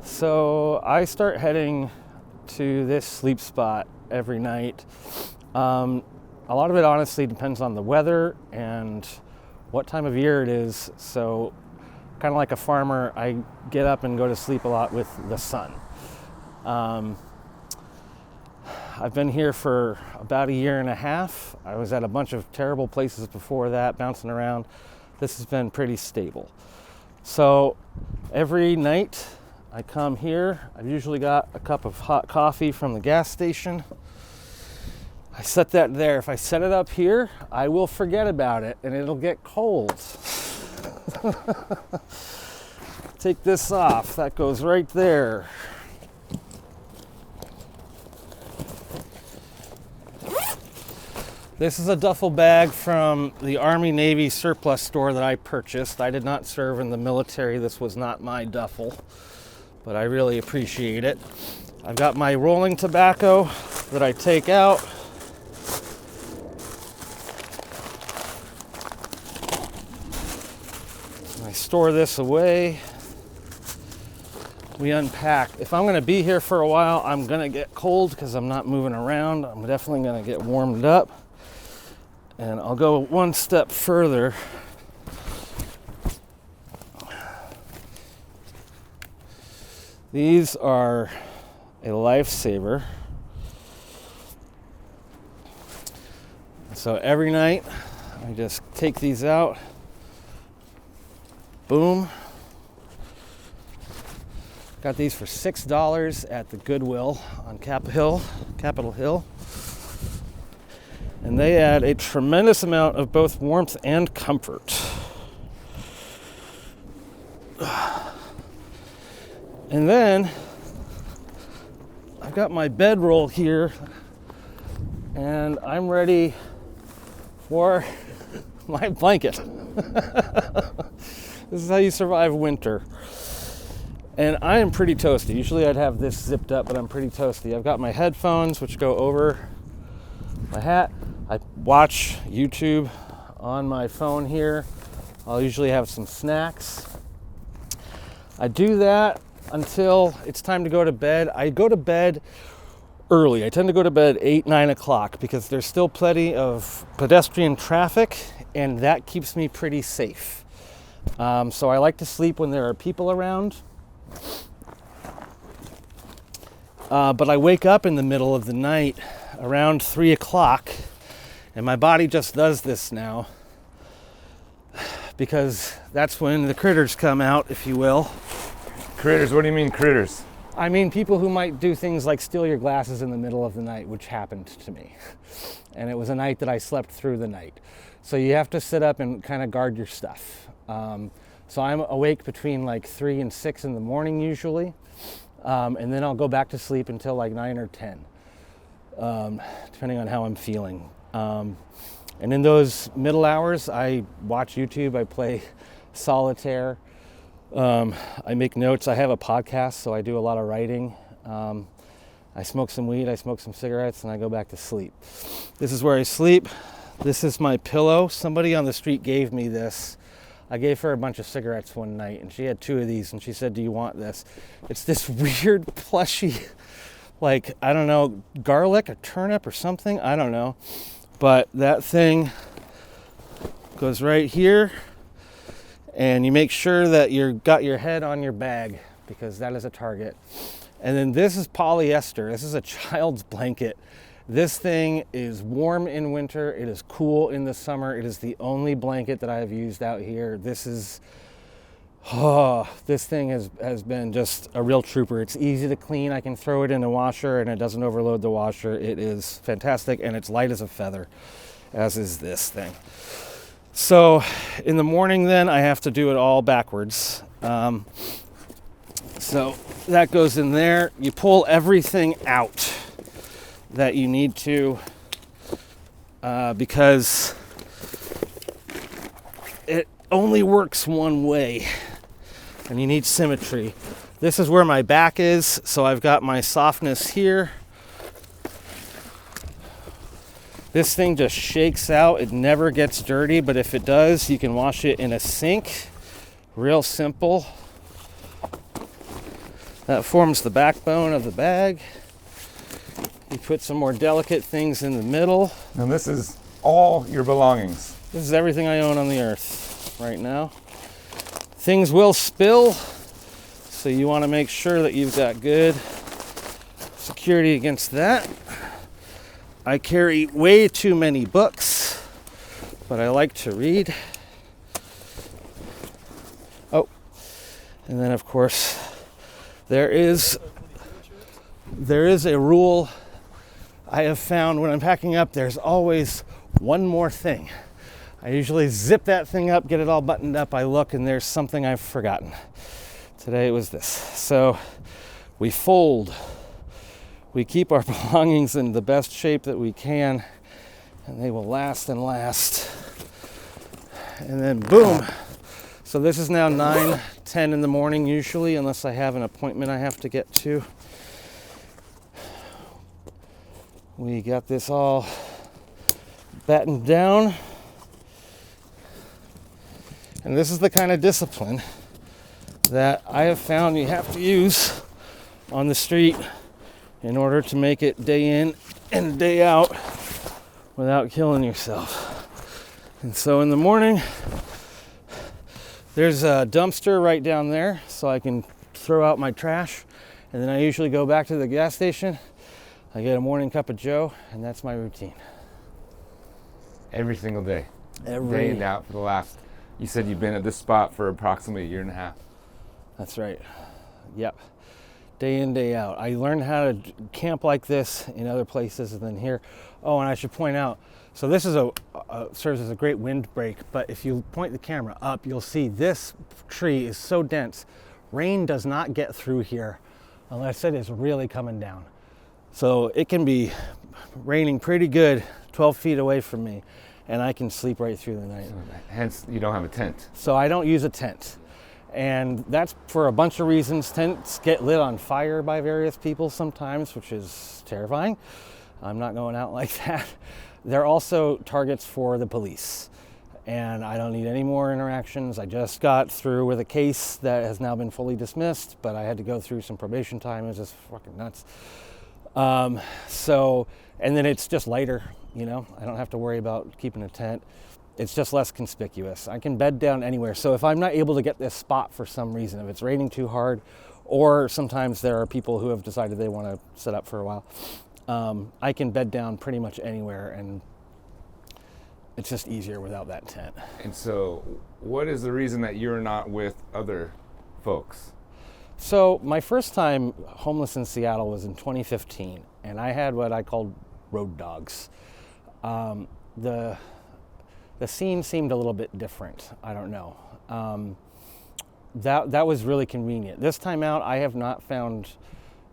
So I start heading to this sleep spot every night. A lot of it honestly depends on the weather and what time of year it is. So kind of like a farmer, I get up and go to sleep a lot with the sun. I've been here for about a year and a half. I was at a bunch of terrible places before that, bouncing around. This has been pretty stable. So every night I come here. I've usually got a cup of hot coffee from the gas station. I set that there. If I set it up here, I will forget about it and it'll get cold. Take this off. That goes right there. This is a duffel bag from the Army Navy surplus store that I purchased. I did not serve in the military. This was not my duffel, but I really appreciate it. I've got my rolling tobacco that I take out. I store this away. We unpack. If I'm going to be here for a while, I'm going to get cold because I'm not moving around. I'm definitely going to get warmed up. And I'll go one step further. These are a lifesaver. So every night, I just take these out. Boom. Got these for $6 at the Goodwill on Capitol Hill. And they add a tremendous amount of both warmth and comfort. And then I've got my bedroll here and I'm ready for my blanket. This is how you survive winter. And I am pretty toasty. Usually I'd have this zipped up, but I'm pretty toasty. I've got my headphones, which go over my hat. I watch YouTube on my phone here. I'll usually have some snacks. I do that until it's time to go to bed. I go to bed early. I tend to go to bed 8, 9 o'clock because there's still plenty of pedestrian traffic and that keeps me pretty safe. So I like to sleep when there are people around. But I wake up in the middle of the night around 3 o'clock and my body just does this now because that's when the critters come out, if you will. Critters? What do you mean critters? I mean people who might do things like steal your glasses in the middle of the night, which happened to me. And it was a night that I slept through the night. So you have to sit up and kind of guard your stuff. So I'm awake between like 3 and 6 in the morning usually. And then I'll go back to sleep until like 9 or 10, depending on how I'm feeling. And in those middle hours, I watch YouTube, I play solitaire, I make notes. I have a podcast, so I do a lot of writing. I smoke some weed, I smoke some cigarettes, and I go back to sleep. This is where I sleep. This is my pillow. Somebody on the street gave me this. I gave her a bunch of cigarettes one night, and she had 2 of these, and she said, "Do you want this?" It's this weird, plushy, like, I don't know, garlic, a turnip or something, I don't know. But that thing goes right here, and you make sure that you've got your head on your bag, because that is a target. And then this is polyester. This is a child's blanket. This thing is warm in winter. It is cool in the summer. It is the only blanket that I have used out here. This thing has been just a real trooper. It's easy to clean. I can throw it in the washer and it doesn't overload the washer. It is fantastic and it's light as a feather, as is this thing. So in the morning then I have to do it all backwards. So that goes in there. You pull everything out that you need to because it only works one way and you need symmetry. This is where my back is, so I've got my softness here. This thing just shakes out. It never gets dirty, but if it does, you can wash it in a sink. Real simple. That forms the backbone of the bag. You put some more delicate things in the middle. And this is all your belongings. This is everything I own on the earth right now. Things will spill, so you want to make sure that you've got good security against that. I carry way too many books, but I like to read. Oh, and then of course there is a rule I have found when I'm packing up. There's always one more thing. I usually zip that thing up, get it all buttoned up. I look and there's something I've forgotten. Today it was this. So we fold. We keep our belongings in the best shape that we can, and they will last and last. And then boom. So this is now 9:10 in the morning usually, unless I have an appointment I have to get to. We got this all battened down. And this is the kind of discipline that I have found you have to use on the street in order to make it day in and day out without killing yourself. And so in the morning, there's a dumpster right down there so I can throw out my trash. And then I usually go back to the gas station. I get a morning cup of joe, and that's my routine. Every single day. Every day in and out for the last, you said you've been at this spot for approximately a year and a half. That's right. Yep. Day in, day out. I learned how to camp like this in other places than here. Oh, and I should point out, so this is serves as a great windbreak, but if you point the camera up, you'll see this tree is so dense. Rain does not get through here unless it is really coming down. So it can be raining pretty good 12 feet away from me, and I can sleep right through the night. Hence, you don't have a tent. So I don't use a tent. And that's for a bunch of reasons. Tents get lit on fire by various people sometimes, which is terrifying. I'm not going out like that. They're also targets for the police. And I don't need any more interactions. I just got through with a case that has now been fully dismissed, but I had to go through some probation time. It was just fucking nuts. And then it's just lighter, you know? I don't have to worry about keeping a tent. It's just less conspicuous. I can bed down anywhere. So if I'm not able to get this spot for some reason, if it's raining too hard, or sometimes there are people who have decided they want to set up for a while, I can bed down pretty much anywhere, and it's just easier without that tent. And so what is the reason that you're not with other folks? So my first time homeless in Seattle was in 2015, and I had what I called road dogs. The scene seemed a little bit different. I don't know. That was really convenient. This time out, I have not found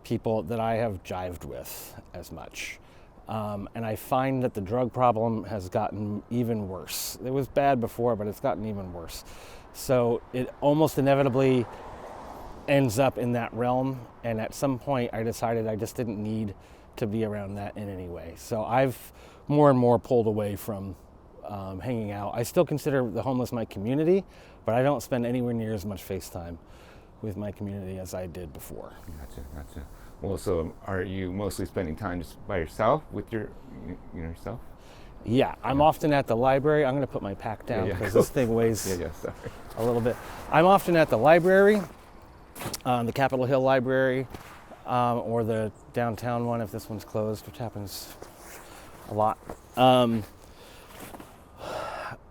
people that I have jived with as much. And I find that the drug problem has gotten even worse. It was bad before, but it's gotten even worse. So it almost inevitably ends up in that realm. And at some point, I decided I just didn't need to be around that in any way. So I've more and more pulled away from hanging out. I still consider the homeless my community, but I don't spend anywhere near as much face time with my community as I did before. Gotcha. Well, so are you mostly spending time just by yourself with yourself? Yeah, I'm often at the library. I'm going to put my pack down because this thing weighs a little bit. I'm often at the library, the Capitol Hill Library, or the downtown one if this one's closed, which happens a lot.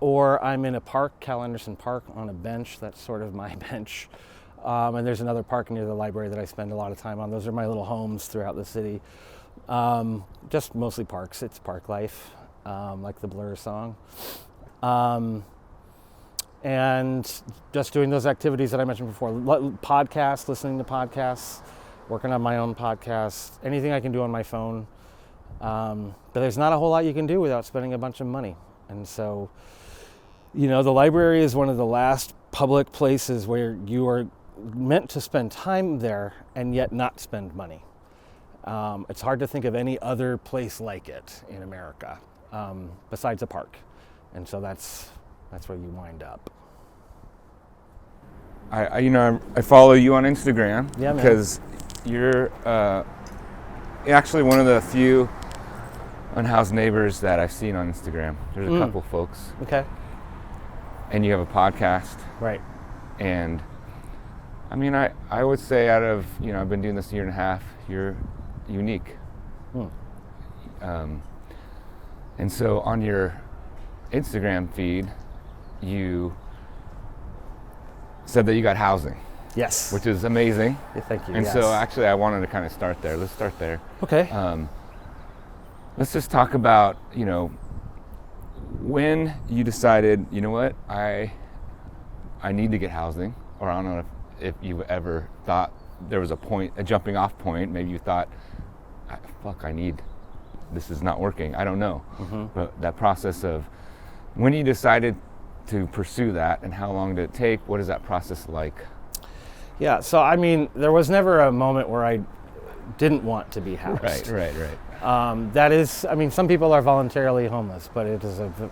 Or I'm in a park, Cal Anderson Park, on a bench. That's sort of my bench. And there's another park near the library that I spend a lot of time on. Those are my little homes throughout the city. Just mostly parks. It's park life, like the Blur song. And just doing those activities that I mentioned before. Podcasts, listening to podcasts, working on my own podcast, anything I can do on my phone. But there's not a whole lot you can do without spending a bunch of money. And so, you know, the library is one of the last public places where you are meant to spend time there and yet not spend money. It's hard to think of any other place like it in America, besides a park. And so that's where you wind up. I follow you on Instagram Yeah, man. because you're actually one of the few unhoused neighbors that I've seen on Instagram. There's a couple folks. Okay. And you have a podcast. Right. And I mean, I would say out of, I've been doing this a year and a half, you're unique. And so on your Instagram feed, you said that you got housing. Yes. Which is amazing. Yeah, thank you. And yes. so actually I wanted to kind of start there. Let's start there. Okay. Let's just talk about, when you decided, you know what, I need to get housing, or I don't know if you ever thought there was a jumping off point. Maybe you thought, this is not working. I don't know. But that process of when you decided to pursue that, and how long did it take? What is that process like? Yeah, so I mean, there was never a moment where I didn't want to be housed. Right. That is, I mean, some people are voluntarily homeless, but it is a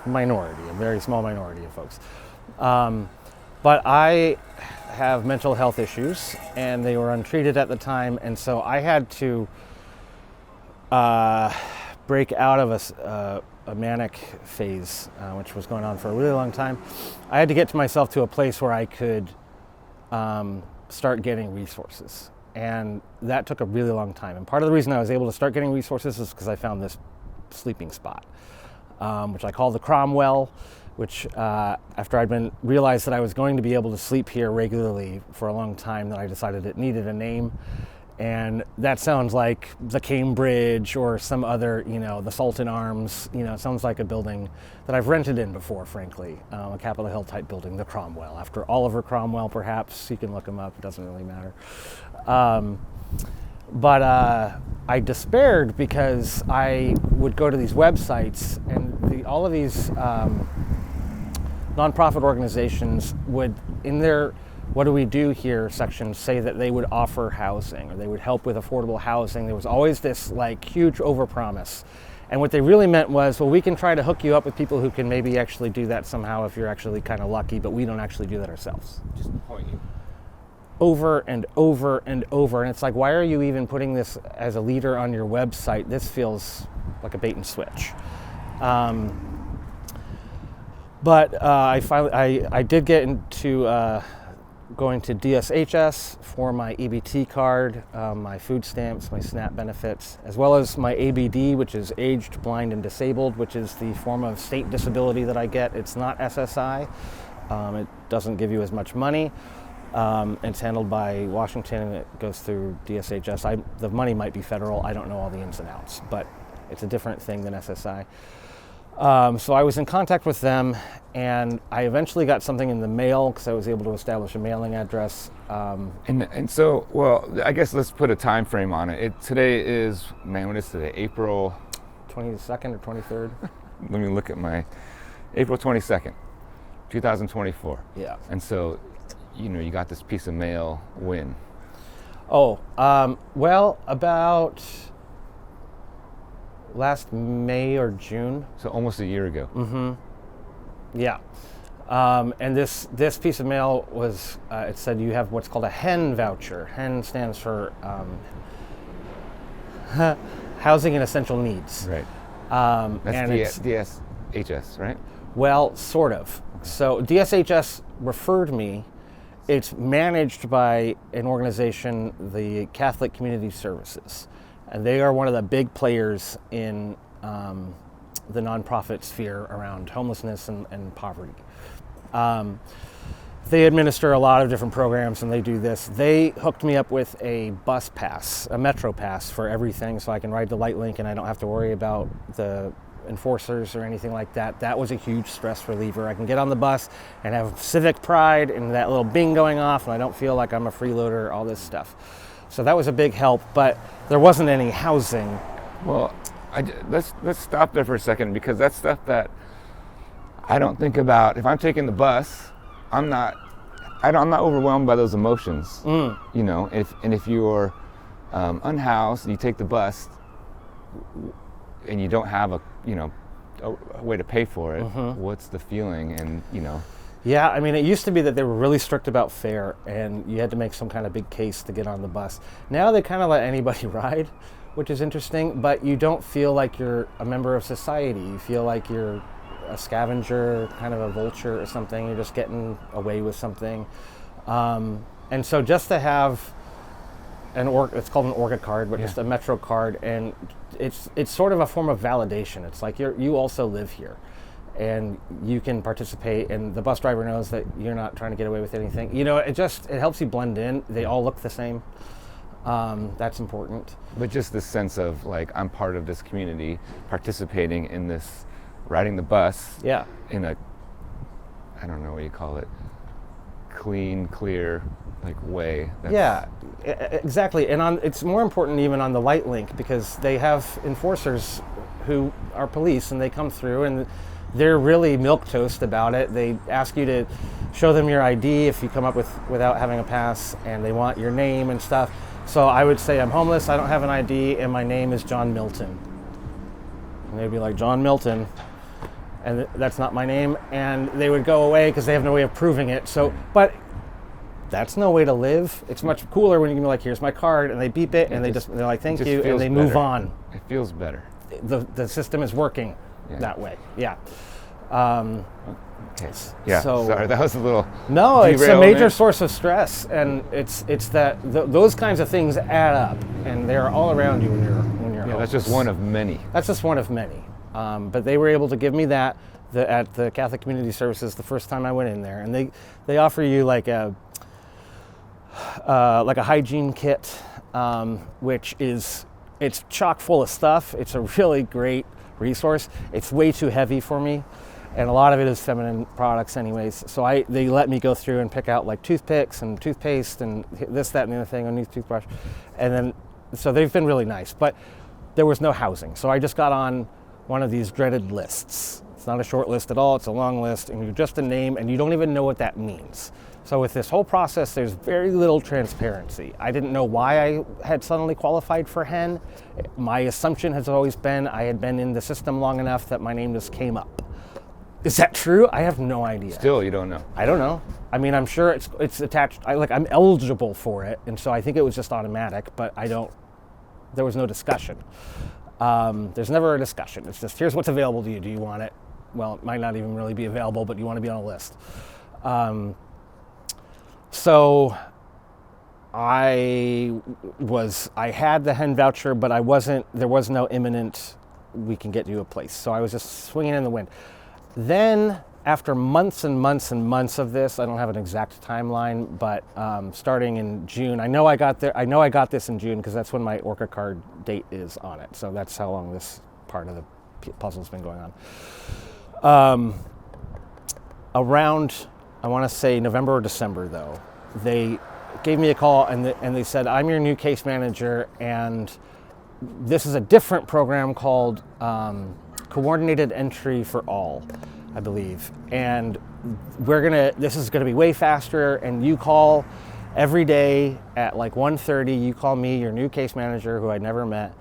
minority, a very small minority of folks. But I have mental health issues, and they were untreated at the time, and so I had to break out of a manic phase, which was going on for a really long time. I had to get myself to a place where I could start getting resources. And that took a really long time. And part of the reason I was able to start getting resources is because I found this sleeping spot, which I call the Cromwell, which after I'd realized that I was going to be able to sleep here regularly for a long time, that I decided it needed a name. And that sounds like the Cambridge or some other, the Sultan Arms, it sounds like a building that I've rented in before, frankly, a Capitol Hill type building, the Cromwell. After Oliver Cromwell, perhaps, you can look him up, it doesn't really matter. But I despaired because I would go to these websites, and all of these nonprofit organizations would, in their "What do we do here" section, say that they would offer housing, or they would help with affordable housing. There was always this huge overpromise. And what they really meant was, well, we can try to hook you up with people who can maybe actually do that somehow if you're actually kind of lucky, but we don't actually do that ourselves. Just point you. Over and over and over. And it's like, why are you even putting this as a leader on your website? This feels like a bait and switch. But I did get into going to DSHS for my EBT card, my food stamps, my SNAP benefits, as well as my ABD, which is aged, blind, and disabled, which is the form of state disability that I get. It's not SSI. It doesn't give you as much money. It's handled by Washington, and it goes through DSHS. The money might be federal. I don't know all the ins and outs, but it's a different thing than SSI. So I was in contact with them, and I eventually got something in the mail because I was able to establish a mailing address. And so, well, I guess let's put a time frame on it. Today is, what is today? April 22nd or 23rd? Let me look at my April 22nd, 2024. Yeah. And so, you got this piece of mail when? Well, about last May or June. So almost a year ago. Mm-hmm. Yeah. And this piece of mail was, it said you have what's called a HEN voucher. HEN stands for Housing and Essential Needs. Right. That's DSHS, right? Well, sort of. So DSHS referred me. It's managed by an organization, the Catholic Community Services. And they are one of the big players in the nonprofit sphere around homelessness and poverty. They administer a lot of different programs, and they do this. They hooked me up with a bus pass, a metro pass for everything, so I can ride the Light Link and I don't have to worry about the enforcers or anything like that. That was a huge stress reliever. I can get on the bus and have civic pride and that little bing going off, and I don't feel like I'm a freeloader, all this stuff. So that was a big help, but there wasn't any housing. Well, let's stop there for a second, because that's stuff that I don't think about. If I'm taking the bus, I'm not overwhelmed by those emotions. If you're unhoused, you take the bus, and you don't have a way to pay for it. What's the feeling? And Yeah, I mean, it used to be that they were really strict about fare, and you had to make some kind of big case to get on the bus. Now they kind of let anybody ride, which is interesting, but you don't feel like you're a member of society. You feel like you're a scavenger, kind of a vulture or something. You're just getting away with something. And so just to have it's called an Orca card, but just a Metro card, and it's sort of a form of validation. It's like you also live here, and you can participate, and the bus driver knows that you're not trying to get away with anything. You know, it helps you blend in. They all look the same. That's important. But just this sense of like, I'm part of this community, participating in this, riding the bus. Yeah. In a, I don't know what you call it, clean, clear, like way. Yeah, exactly. And it's more important even on the light link, because they have enforcers who are police, and they come through and they're really milquetoast about it. They ask you to show them your ID if you come up without having a pass, and they want your name and stuff. So I would say, I'm homeless, I don't have an ID, and my name is John Milton. And they'd be like, John Milton, and that's not my name, and they would go away because they have no way of proving it. So, but that's no way to live. It's much cooler when you can be like, here's my card, and they beep it, and they're like, thank you, and they move on. It feels better. The system is working that way. Yeah. Okay. Yeah. So, sorry, that was a little. No, it's a derailment. major source of stress, and it's that those kinds of things add up, and they're all around you when you're Yeah, homeless. that's just one of many. That's just one of many. But they were able to give me that at the Catholic Community Services the first time I went in there, and they offer you like a hygiene kit, which it's chock full of stuff. It's a really great resource. It's way too heavy for me, and a lot of it is feminine products anyways. So they let me go through and pick out like toothpicks and toothpaste and this, that, and the other thing, a new toothbrush. And then, so they've been really nice, but there was no housing. So I just got on one of these dreaded lists. It's not a short list at all, it's a long list, and you're just a name, and you don't even know what that means. So with this whole process, there's very little transparency. I didn't know why I had suddenly qualified for HEN. My assumption has always been I had been in the system long enough that my name just came up. Is that true? I have no idea. Still, you don't know. I don't know. I mean, I'm sure it's attached. I'm eligible for it, and so I think it was just automatic, but there was no discussion. There's never a discussion. It's just, here's what's available to you. Do you want it? Well, it might not even really be available, but you want to be on a list. So I had the HEN voucher, but there was no imminent, we can get you a place. So I was just swinging in the wind. Then after months and months and months of this, I don't have an exact timeline, but starting in June, I know I got this in June because that's when my Orca card date is on it. So that's how long this part of the puzzle's been going on. Around, I want to say November or December though, they gave me a call and they said, I'm your new case manager, and this is a different program called Coordinated Entry for All, I believe. And this is gonna be way faster, and you call every day at like 1:30, you call me, your new case manager, who I'd never met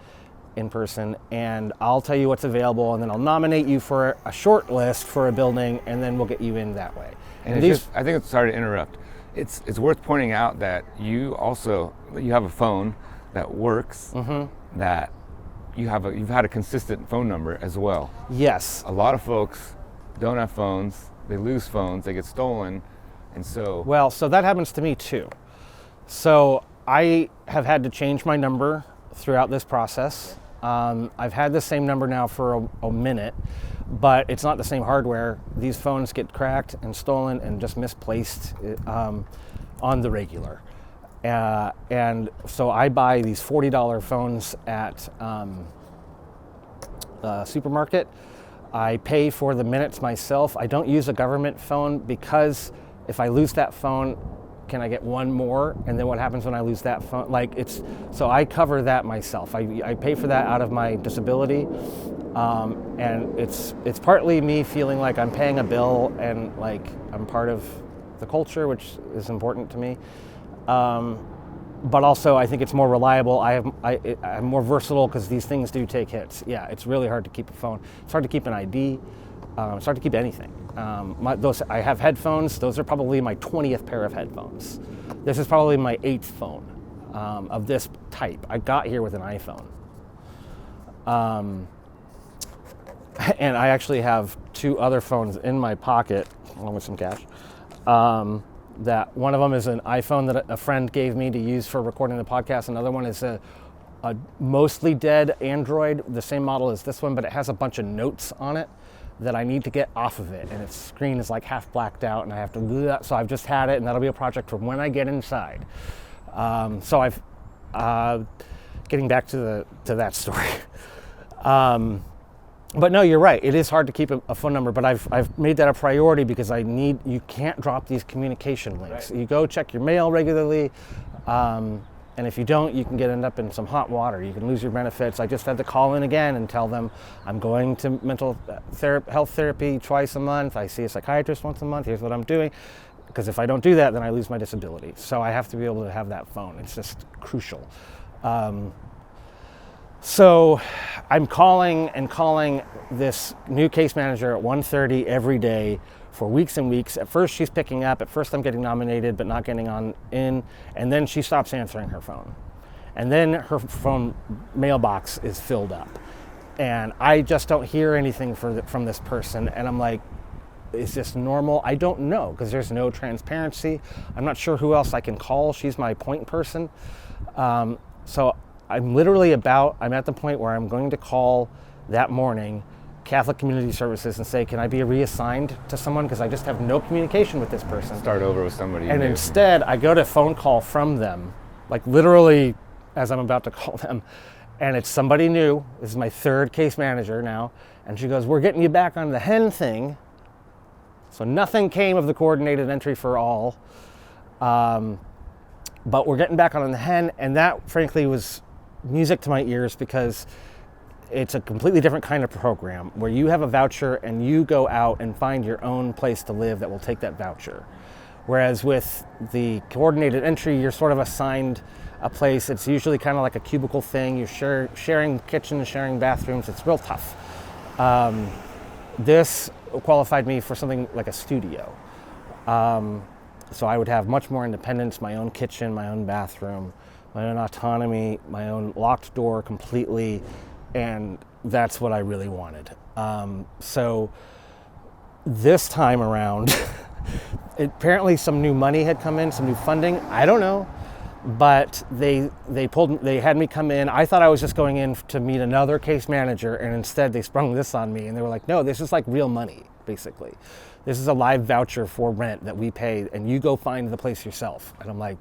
in person, and I'll tell you what's available, and then I'll nominate you for a short list for a building, and then we'll get you in that way. And I think it's, sorry to interrupt, it's worth pointing out that you have a phone that works, that you've had a consistent phone number as well. Yes. A lot of folks don't have phones, they lose phones, they get stolen, and so... Well, so that happens to me too. So I have had to change my number throughout this process. I've had the same number now for a minute, but it's not the same hardware. These phones get cracked and stolen and just misplaced on the regular. And so I buy these $40 phones at a supermarket. I pay for the minutes myself. I don't use a government phone because if I lose that phone, can I get one more? And then what happens when I lose that phone? So I cover that myself. I pay for that out of my disability. And it's partly me feeling like I'm paying a bill and like I'm part of the culture, which is important to me. But also I think it's more reliable. I'm more versatile because these things do take hits. Yeah, it's really hard to keep a phone. It's hard to keep an ID. It's hard to keep anything. I have headphones. Those are probably my 20th pair of headphones. This is probably my 8th phone of this type. I got here with an iPhone. And I actually have 2 other phones in my pocket, along with some cash. That one of them is an iPhone that a friend gave me to use for recording the podcast. Another one is a mostly dead Android, the same model as this one, but it has a bunch of notes on it that I need to get off of it, and its screen is like half blacked out, and I have to do that. So I've just had it, and that'll be a project for when I get inside. So I've getting back to that story. But no, you're right. It is hard to keep a phone number, but I've made that a priority because you can't drop these communication links. Right. You go check your mail regularly, and if you don't, you can end up in some hot water. You can lose your benefits. I just had to call in again and tell them I'm going to mental health therapy twice a month. I see a psychiatrist once a month. Here's what I'm doing. Because if I don't do that, then I lose my disability. So I have to be able to have that phone. It's just crucial. So I'm calling this new case manager at 1:30 every day for weeks and weeks. At first she's picking up. At first I'm getting nominated but not getting on in. And then she stops answering her phone. And then her phone mailbox is filled up. And I just don't hear anything from this person. And I'm like, is this normal? I don't know, because there's no transparency. I'm not sure who else I can call. She's my point person. So I'm at the point where I'm going to call that morning Catholic Community Services and say, can I be reassigned to someone? Because I just have no communication with this person. Start over with somebody. And instead, I go to phone call from them, like literally as I'm about to call them. And it's somebody new. This is my 3rd case manager now. And she goes, we're getting you back on the hen thing. So nothing came of the coordinated entry for all. But we're getting back on the hen. And that, frankly, was music to my ears, because it's a completely different kind of program where you have a voucher and you go out and find your own place to live that will take that voucher. Whereas with the coordinated entry, you're sort of assigned a place. It's usually kind of like a cubicle thing. You're sharing kitchens, sharing bathrooms. It's real tough. This qualified me for something like a studio. So I would have much more independence, my own kitchen, my own bathroom, my own autonomy, my own locked door completely, and that's what I really wanted. So this time around, apparently some new money had come in, some new funding. I don't know, but they had me come in. I thought I was just going in to meet another case manager, and instead they sprung this on me, and they were like, no, this is like real money, basically. This is a live voucher for rent that we pay, and you go find the place yourself. And I'm like,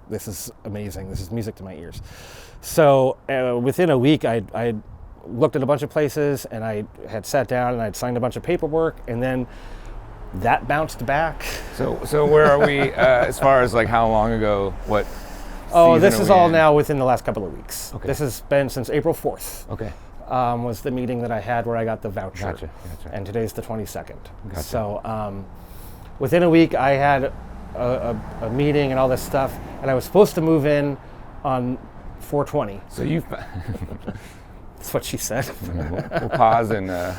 this is amazing. This is music to my ears. So within a week, I looked at a bunch of places, and I had sat down and I'd signed a bunch of paperwork, and then that bounced back. So where are we as far as like how long ago? What? This is all now within the last couple of weeks. Okay. This has been since April 4th. Okay. Was the meeting that I had where I got the voucher. Gotcha. And today's the 22nd. Gotcha. So within a week, I had a meeting and all this stuff, and I was supposed to move in on 4/20. So you That's what she said. We'll pause and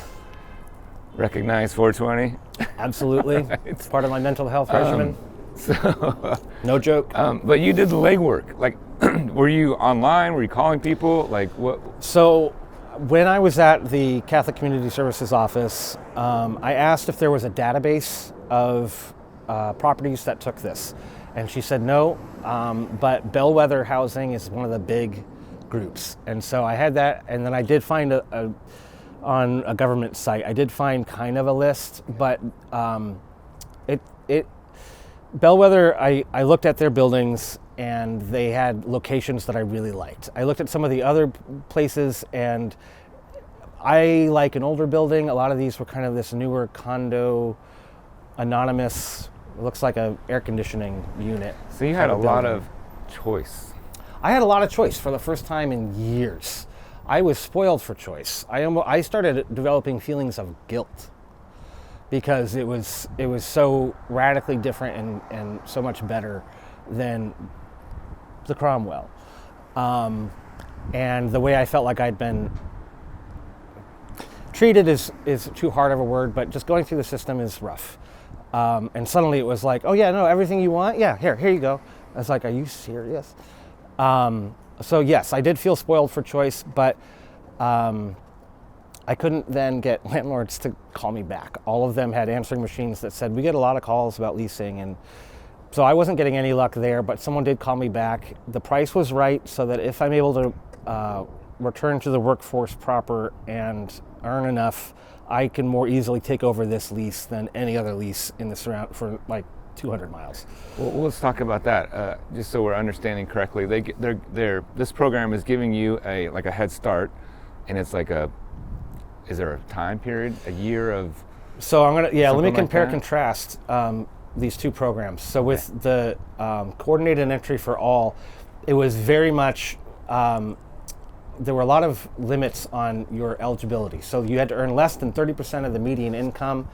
recognize 4/20. Absolutely. Right. It's part of my mental health regimen. No joke. But you did the legwork. Like, were you online? Were you calling people? Like, what? So when I was at the Catholic Community Services office, I asked if there was a database of properties that took this. And she said no, but Bellwether Housing is one of the big groups. And so I had that, and then I did find on a government site, I did find kind of a list, but Bellwether, I looked at their buildings, and they had locations that I really liked. I looked at some of the other places, and I like an older building. A lot of these were kind of this newer condo, anonymous, it looks like a air conditioning unit. So you had a lot of choice. I had a lot of choice for the first time in years. I was spoiled for choice. I started developing feelings of guilt because it was so radically different and so much better than the Cromwell. And the way I felt like I'd been treated is too hard of a word, but just going through the system is rough. And suddenly it was like, oh yeah, no, everything you want, yeah, here you go. I was like, are you serious? So yes, I did feel spoiled for choice, but I couldn't then get landlords to call me back. All of them had answering machines that said, we get a lot of calls about leasing, and so I wasn't getting any luck there, but someone did call me back. The price was right, so that if I'm able to return to the workforce proper and earn enough, I can more easily take over this lease than any other lease in the surround for like 200 miles. Well, let's talk about that, just so we're understanding correctly. This program is giving you a head start, and it's like is there a time period, a year of? So I'm gonna, let me compare like contrast these two programs. So with the coordinated entry for all, it was very much, there were a lot of limits on your eligibility. So you had to earn less than 30% of the median income,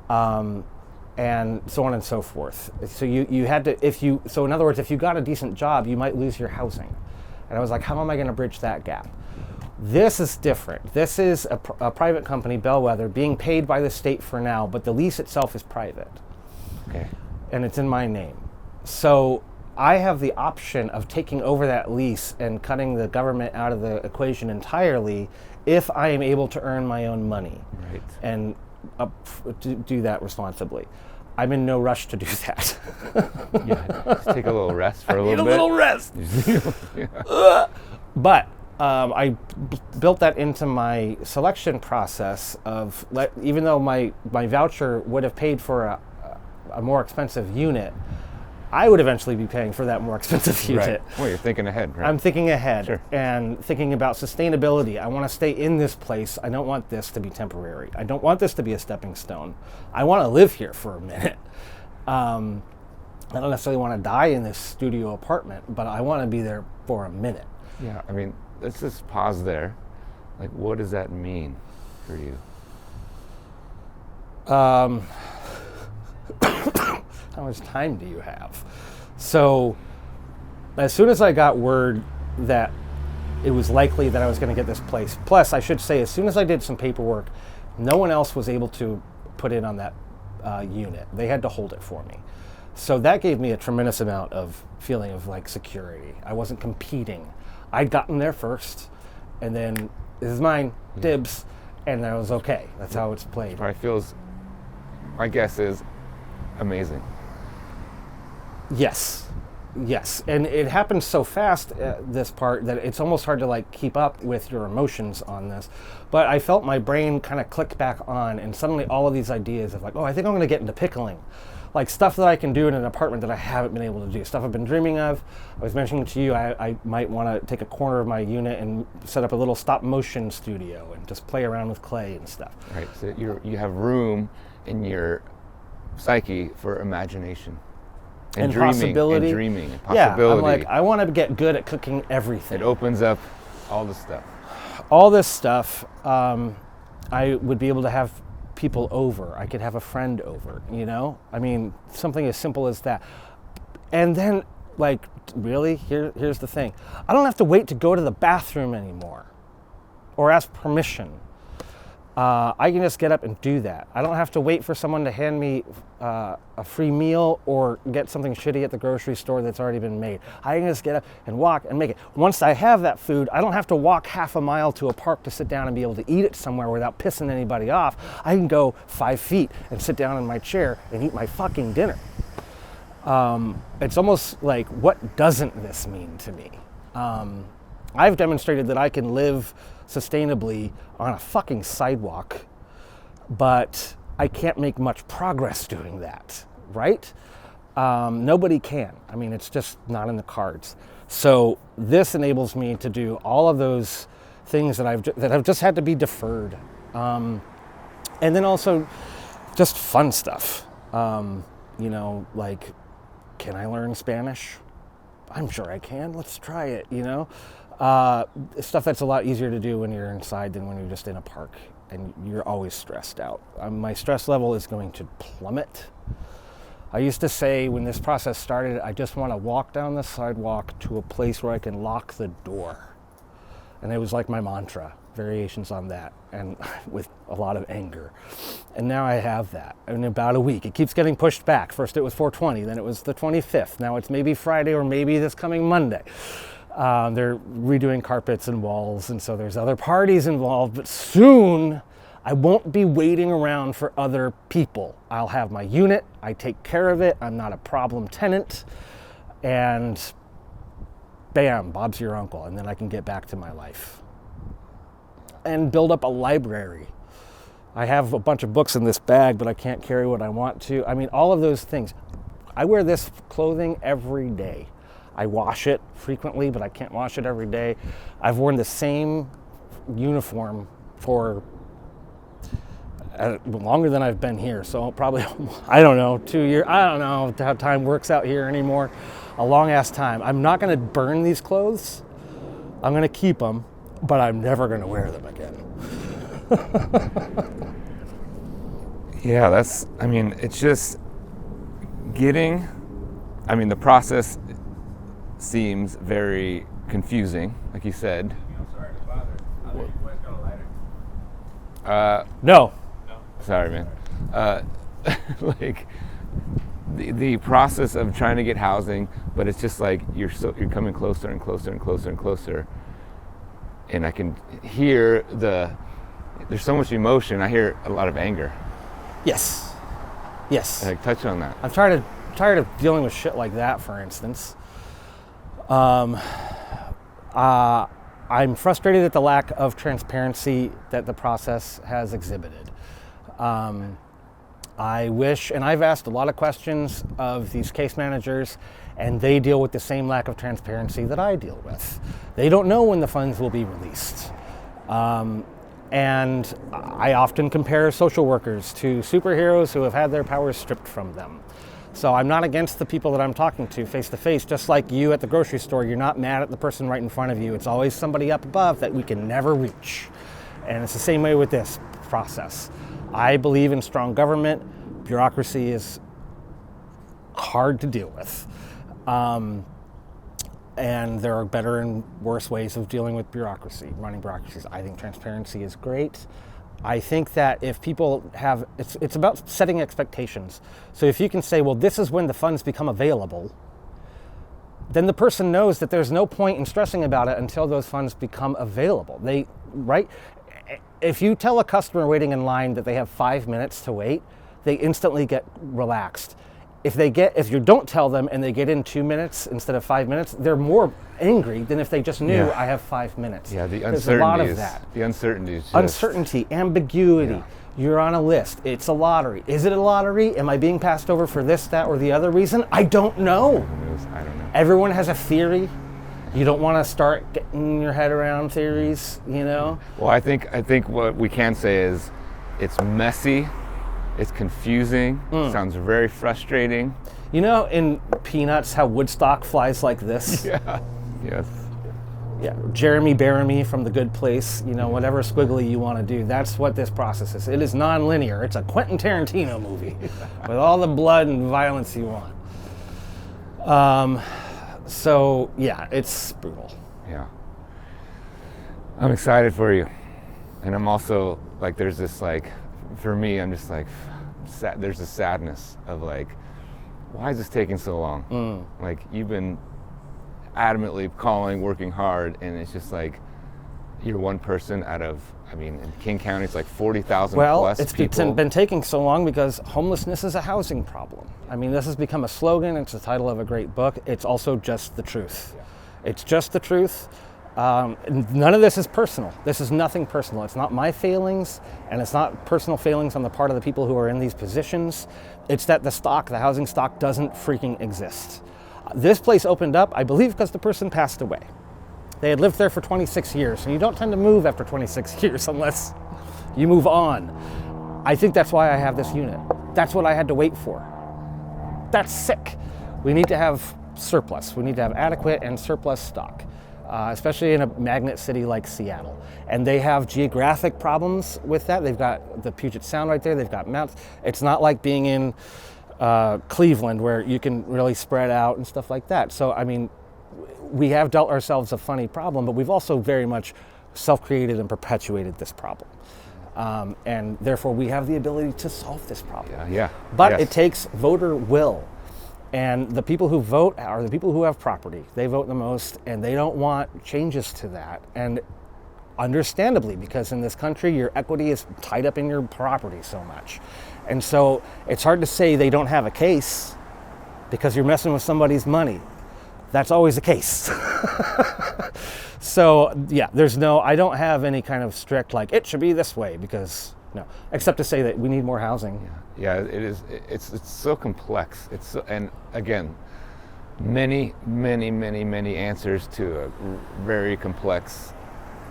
and so on and so forth. So you had to, so in other words, if you got a decent job, you might lose your housing. And I was like, how am I gonna bridge that gap? This is different. This is a private company, Bellwether, being paid by the state for now, but the lease itself is private. Okay. And it's in my name. So I have the option of taking over that lease and cutting the government out of the equation entirely if I am able to earn my own money. Right. And do that responsibly. I'm in no rush to do that. Yeah, just take a little rest for a little bit. A little rest. Yeah. But I built that into my selection process of, even though my voucher would have paid for a more expensive unit, I would eventually be paying for that more expensive unit. Right. Well, you're thinking ahead, right? I'm thinking ahead, sure. And thinking about sustainability. I want to stay in this place. I don't want this to be temporary. I don't want this to be a stepping stone. I want to live here for a minute. I don't necessarily want to die in this studio apartment, but I want to be there for a minute. Yeah, I mean, let's just pause there. Like, what does that mean for you? How much time do you have? So, as soon as I got word that it was likely that I was going to get this place, plus I should say, as soon as I did some paperwork, no one else was able to put in on that unit. They had to hold it for me. So that gave me a tremendous amount of feeling of like security. I wasn't competing. I'd gotten there first, and then this is mine, dibs, and then I was okay. That's how it's played. Probably feels, my guess is, amazing. Yes, and it happens so fast, this part, that it's almost hard to like keep up with your emotions on this. But I felt my brain kind of click back on, and suddenly all of these ideas of like, oh, I think I'm going to get into pickling. Like stuff that I can do in an apartment that I haven't been able to do, stuff I've been dreaming of. I was mentioning to you, I might want to take a corner of my unit and set up a little stop motion studio and just play around with clay and stuff. Right, so you have room in your psyche for imagination. And dreaming, possibility. And dreaming, and Yeah, possibility. I'm like, I want to get good at cooking everything. It opens up all the stuff. All this stuff, I would be able to have people over. I could have a friend over, you know? I mean, something as simple as that. And then, like, really, here's the thing. I don't have to wait to go to the bathroom anymore or ask permission. I can just get up and do that. I don't have to wait for someone to hand me a free meal or get something shitty at the grocery store that's already been made. I can just get up and walk and make it. Once I have that food, I don't have to walk half a mile to a park to sit down and be able to eat it somewhere without pissing anybody off. I can go 5 feet and sit down in my chair and eat my fucking dinner. It's almost like, what doesn't this mean to me? I've demonstrated that I can live sustainably on a fucking sidewalk, but I can't make much progress doing that, right? Nobody can. I mean, it's just not in the cards. So this enables me to do all of those things that have just had to be deferred. And then also just fun stuff. You know, like, can I learn Spanish? I'm sure I can. Let's try it, you know? Stuff that's a lot easier to do when you're inside than when you're just in a park and you're always stressed out. My stress level is going to plummet. I used to say when this process started, I just want to walk down the sidewalk to a place where I can lock the door. And it was like my mantra. variations on that, and with a lot of anger. And now I have that in about a week. It keeps getting pushed back. First it was 420, then it was the 25th. Now it's maybe Friday or maybe this coming Monday. They're redoing carpets and walls, and so there's other parties involved, but soon I won't be waiting around for other people. I'll have my unit, I take care of it, I'm not a problem tenant, and bam, Bob's your uncle, and then I can get back to my life. And build up a library. I have a bunch of books in this bag, but I can't carry what I want to. I mean, all of those things. I wear this clothing every day. I wash it frequently, but I can't wash it every day. I've worn the same uniform for longer than I've been here. So probably, I don't know, 2 years. I don't know how time works out here anymore. A long ass time. I'm not going to burn these clothes. I'm going to keep them, but I'm never going to wear them again. Yeah, it's just the process seems very confusing, like you said. I'm sorry to bother. You guys got a lighter? No. Sorry, man. Like the process of trying to get housing, but it's just like you're coming closer and closer and closer and closer. And I can hear there's so much emotion. I hear a lot of anger. Yes. Like, touch on that. I'm tired of dealing with shit like that, for instance. I'm frustrated at the lack of transparency that the process has exhibited. I wish, and I've asked a lot of questions of these case managers, and they deal with the same lack of transparency that I deal with. They don't know when the funds will be released. And I often compare social workers to superheroes who have had their powers stripped from them. So I'm not against the people that I'm talking to face to face, just like you at the grocery store. You're not mad at the person right in front of you. It's always somebody up above that we can never reach. And it's the same way with this process. I believe in strong government. Bureaucracy is hard to deal with. And there are better and worse ways of dealing with bureaucracy, running bureaucracies. I think transparency is great. I think that if people have, it's about setting expectations. So if you can say, well, this is when the funds become available, then the person knows that there's no point in stressing about it until those funds become available. Right? If you tell a customer waiting in line that they have 5 minutes to wait, they instantly get relaxed. If you don't tell them and they get in 2 minutes instead of 5 minutes, they're more angry than if they just knew I have 5 minutes. Yeah, the There's a lot of that. The uncertainty is just... Uncertainty, ambiguity. You're on a list. It's a lottery. Is it a lottery? Am I being passed over for this, that, or the other reason? I don't know. I don't know. Everyone has a theory. You don't want to start getting your head around theories, you know? Well, I think what we can say is it's messy. It's confusing. Sounds very frustrating. You know in Peanuts how Woodstock flies like this? Yeah. Yes. Yeah. Jeremy Bearimy from The Good Place, whatever squiggly you want to do, that's what this process is. It is non-linear. It's a Quentin Tarantino movie with all the blood and violence you want. So, yeah, it's brutal. Yeah. I'm excited for you. And I'm also, like, there's this, like, for me, I'm just like, there's a sadness of like, why is this taking so long? Like, you've been adamantly calling, working hard, and it's just like, you're one person out of, in King County, it's like 40,000 plus people. Well, it's been taking so long because homelessness is a housing problem. This has become a slogan. It's the title of a great book. It's also just the truth. It's just the truth. None of this is personal. This is nothing personal. It's not my failings, and it's not personal failings on the part of the people who are in these positions. It's that the housing stock doesn't freaking exist. This place opened up, I believe, because the person passed away. They had lived there for 26 years, and you don't tend to move after 26 years unless you move on. I think that's why I have this unit. That's what I had to wait for. That's sick. We need to have surplus. We need to have adequate and surplus stock. Especially in a magnet city like Seattle. And they have geographic problems with that. They've got the Puget Sound right there. They've got mountains. It's not like being in Cleveland where you can really spread out and stuff like that. So, we have dealt ourselves a funny problem, but we've also very much self-created and perpetuated this problem. And therefore, we have the ability to solve this problem. Yeah. But Yes. it takes voter will. And the people who vote are the people who have property. They vote the most, and they don't want changes to that. And understandably, because in this country, your equity is tied up in your property so much. And so it's hard to say they don't have a case because you're messing with somebody's money. That's always the case. So yeah, I don't have any kind of strict, like, it should be this way, because no, except to say that we need more housing. Yeah, it is. It's so complex. And again, many answers to a very complex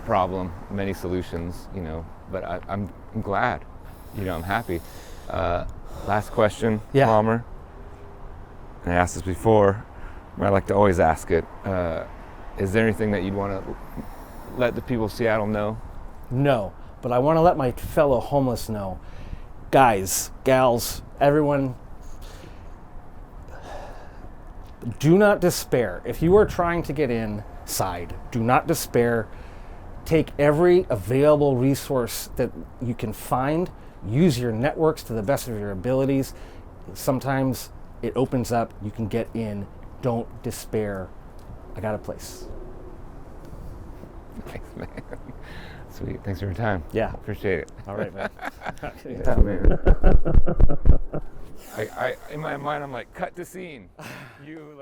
problem, many solutions. But I'm glad. I'm happy. Last question, Yeah. Palmer. And I asked this before, but I like to always ask it. Is there anything that you'd want to let the people of Seattle know? No, but I want to let my fellow homeless know. Guys, gals, everyone, do not despair. If you are trying to get inside, do not despair. Take every available resource that you can find. Use your networks to the best of your abilities. Sometimes it opens up, you can get in. Don't despair. I got a place. Thanks, man. Sweet. Thanks for your time. Yeah. Appreciate it. All right, man. Yeah, man. I in my mind, I'm like, cut the scene. You